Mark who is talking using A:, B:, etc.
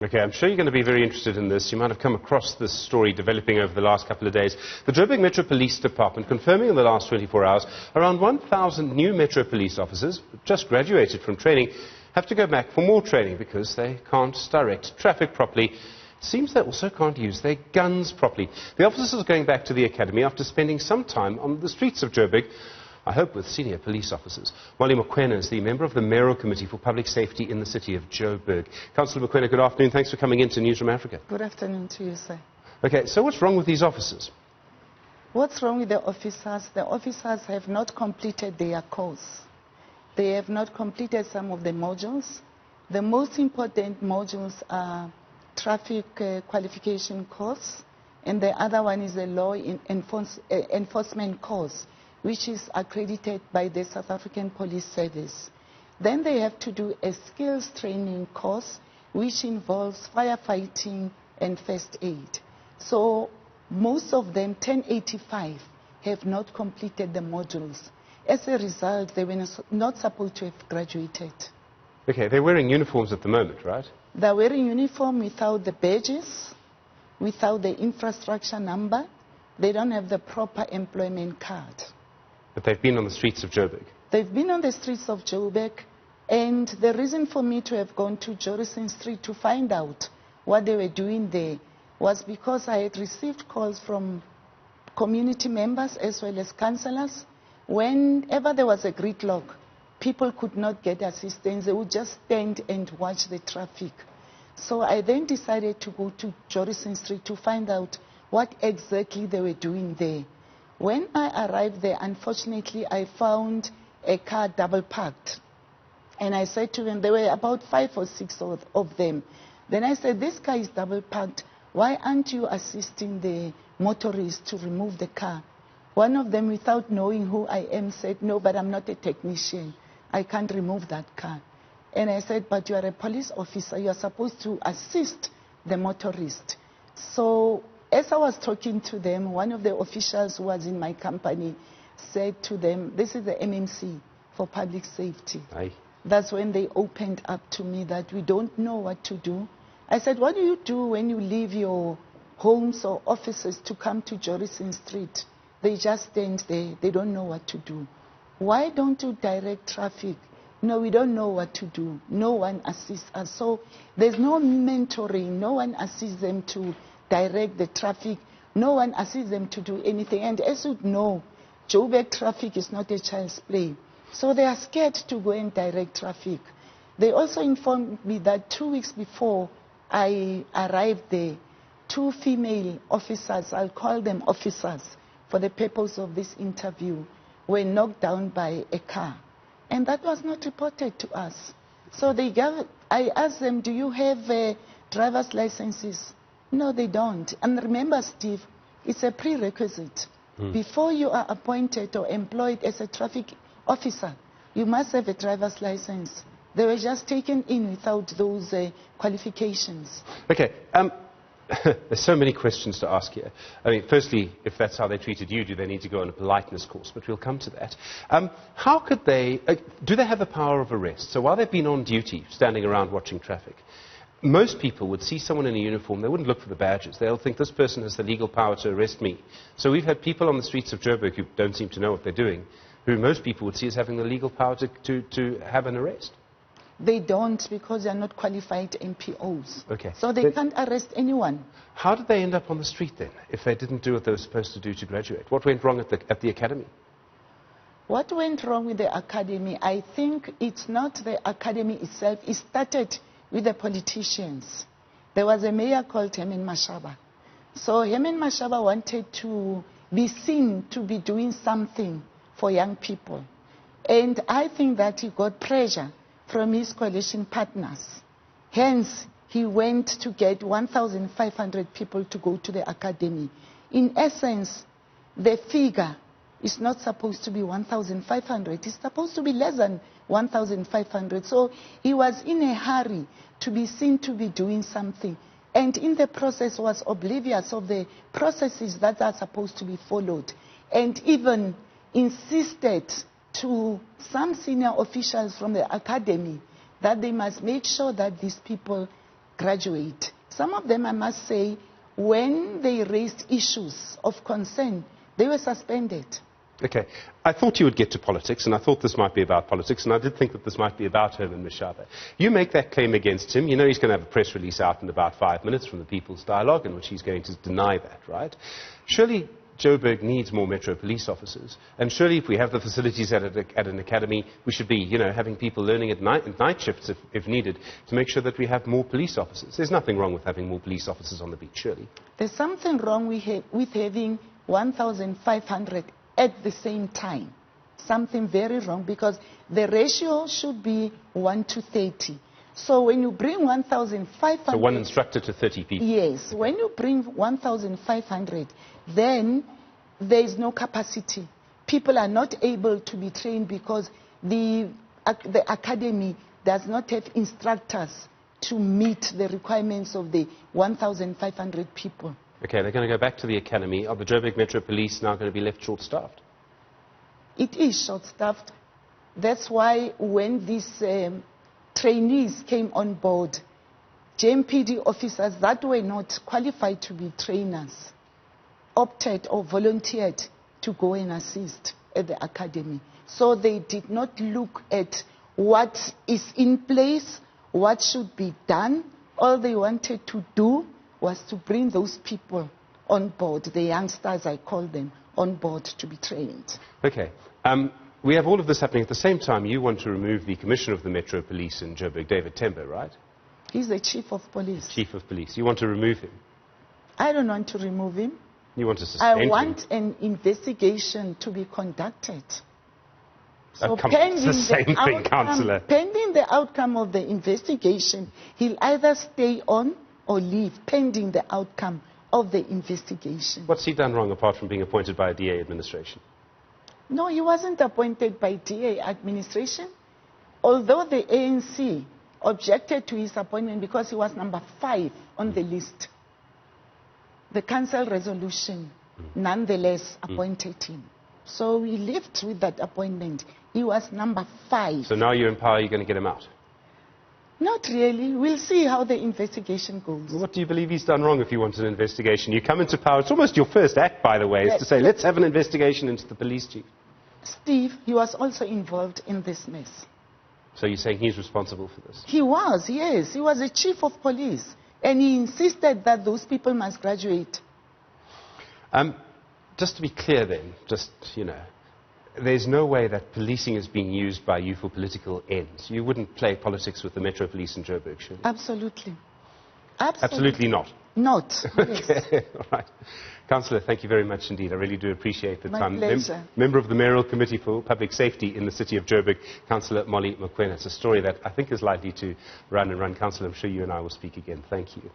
A: Okay, I'm sure you're going to be very interested in this. You might have come across this story developing over the last couple of days. The Joburg Metro Police Department confirming in the last 24 hours around 1,000 new Metro police officers just graduated from training have to go back for more training because they can't direct traffic properly. It seems they also can't use their guns properly. The officers are going back to the academy after spending some time on the streets of Joburg, I hope with senior police officers. Mokoena is the member of the Mayoral Committee for Public Safety in the city of Joburg. Councillor Mokoena, good afternoon. Thanks for coming in to Newsroom Africa.
B: Good afternoon to you, sir.
A: Okay, so what's wrong with these officers?
B: What's wrong with the officers? The officers have not completed their course. They have not completed some of the modules. The most important modules are traffic qualification course, and the other one is a law enforcement course, which is accredited by the South African Police Service. Then they have to do a skills training course, which involves firefighting and first aid. So most of them, 1085, have not completed the modules. As a result, they were not supposed to have graduated.
A: Okay, they're wearing uniforms at the moment, right?
B: They're wearing uniform without the badges, without the infrastructure number. They don't have the proper employment card.
A: But they've been on the streets of Joburg.
B: They've been on the streets of Joburg, and the reason for me to have gone to Jorrison Street to find out what they were doing there was because I had received calls from community members as well as councillors. Whenever there was a gridlock, people could not get assistance. They would just stand and watch the traffic. So I then decided to go to Jorrison Street to find out what exactly they were doing there. When I arrived there, unfortunately, I found a car double parked. And I said to them, there were about 5 or 6 of them. Then I said, this car is double parked. Why aren't you assisting the motorists to remove the car? One of them, without knowing who I am, said, no, but I'm not a technician. I can't remove that car. And I said, but you are a police officer. You are supposed to assist the motorist. So as I was talking to them, one of the officials who was in my company said to them, this is the MMC for public safety.
A: Aye.
B: That's when they opened up to me that we don't know what to do. I said, what do you do when you leave your homes or offices to come to Jorrison Street? They just stand there. They don't know what to do. Why don't you direct traffic? No, we don't know what to do. No one assists us. So there's no mentoring. No one assists them to direct the traffic. No one assists them to do anything. And as you know, Joburg traffic is not a child's play. So they are scared to go and direct traffic. They also informed me that 2 weeks before I arrived there, 2 female officers, I'll call them officers for the purpose of this interview, were knocked down by a car. And that was not reported to us. So I asked them, do you have driver's licenses? No, they don't. And remember, Steve, it's a prerequisite. Before you are appointed or employed as a traffic officer, you must have a driver's license. They were just taken in without those qualifications.
A: Okay, there's so many questions to ask here. I mean, firstly, if that's how they treated you, do they need to go on a politeness course? But we'll come to that. How could they, do they have the power of arrest? So while they've been on duty, standing around watching traffic, most people would see someone in a uniform, they wouldn't look for the badges. They'll think this person has the legal power to arrest me. So we've had people on the streets of Joburg who don't seem to know what they're doing, who most people would see as having the legal power to have an arrest.
B: They don't, because they are not qualified MPOs.
A: Okay.
B: So they can't arrest anyone.
A: How did they end up on the street then, if they didn't do what they were supposed to do to graduate? What went wrong at the academy?
B: What went wrong with the academy? I think it's not the academy itself. It started with the politicians. There was a mayor called Herman Mashaba. So Herman Mashaba wanted to be seen to be doing something for young people. And I think that he got pressure from his coalition partners. Hence, he went to get 1,500 people to go to the academy. In essence, the figure is not supposed to be 1,500. It's supposed to be less than 1,500. So he was in a hurry to be seen to be doing something. And in the process was oblivious of the processes that are supposed to be followed. And even insisted to some senior officials from the academy that they must make sure that these people graduate. Some of them, I must say, when they raised issues of concern, they were suspended.
A: Okay. I thought you would get to politics, and I thought this might be about politics, and I did think that this might be about Herman Mashaba. You make that claim against him. You know he's going to have a press release out in about 5 minutes from the People's Dialogue in which he's going to deny that, right? Surely Joburg needs more Metro police officers, and surely if we have the facilities at an academy, we should be, having people learning at night shifts if needed, to make sure that we have more police officers. There's nothing wrong with having more police officers on the beat, surely.
B: There's something wrong with having 1,500 at the same time. Something very wrong, because the ratio should be 1 to 30. So when you bring 1,500...
A: So 1 instructor to 30 people.
B: Yes. Okay. When you bring 1,500, then there is no capacity. People are not able to be trained because the academy does not have instructors to meet the requirements of the 1,500 people.
A: Okay, they're going to go back to the academy. Are the Joburg Metro Police now going to be left short-staffed?
B: It is short-staffed. That's why when these trainees came on board, JMPD officers that were not qualified to be trainers opted or volunteered to go and assist at the academy. So they did not look at what is in place, what should be done. All they wanted to do was to bring those people on board, the youngsters, I call them, on board to be trained.
A: Okay. We have all of this happening at the same time. You want to remove the Commissioner of the Metro Police in Joburg, David Tembe, right?
B: He's the Chief of Police.
A: Chief of Police. You want to remove him?
B: I don't want to remove him.
A: You want to suspend him?
B: I want an investigation to be conducted. So
A: it's the same thing, Councillor.
B: Pending the outcome of the investigation, he'll either stay on or leave, pending the outcome of the investigation.
A: What's he done wrong apart from being appointed by a DA administration?
B: No, he wasn't appointed by DA administration, although the ANC objected to his appointment because he was number 5 on the list. The council resolution nonetheless appointed him. So we lived with that appointment. He was number 5.
A: So now you're in power, you're going to get him out?
B: Not really. We'll see how the investigation goes.
A: What do you believe he's done wrong if you want an investigation? You come into power, it's almost your first act, by the way, is to say, let's have an investigation into the police chief.
B: Steve, he was also involved in this mess.
A: So you're saying he's responsible for this?
B: He was, yes. He was the chief of police. And he insisted that those people must graduate.
A: Just to be clear then, there's no way that policing is being used by you for political ends. You wouldn't play politics with the Metro Police in Joburg, surely?
B: Absolutely.
A: Absolutely not?
B: Not, yes.
A: Okay, all right. Councillor, thank you very much indeed. I really do appreciate the time.
B: My pleasure.
A: Member of the Mayoral Committee for Public Safety in the City of Joburg, Councillor Molly Mokoena. It's a story that I think is likely to run and run. Councillor, I'm sure you and I will speak again. Thank you.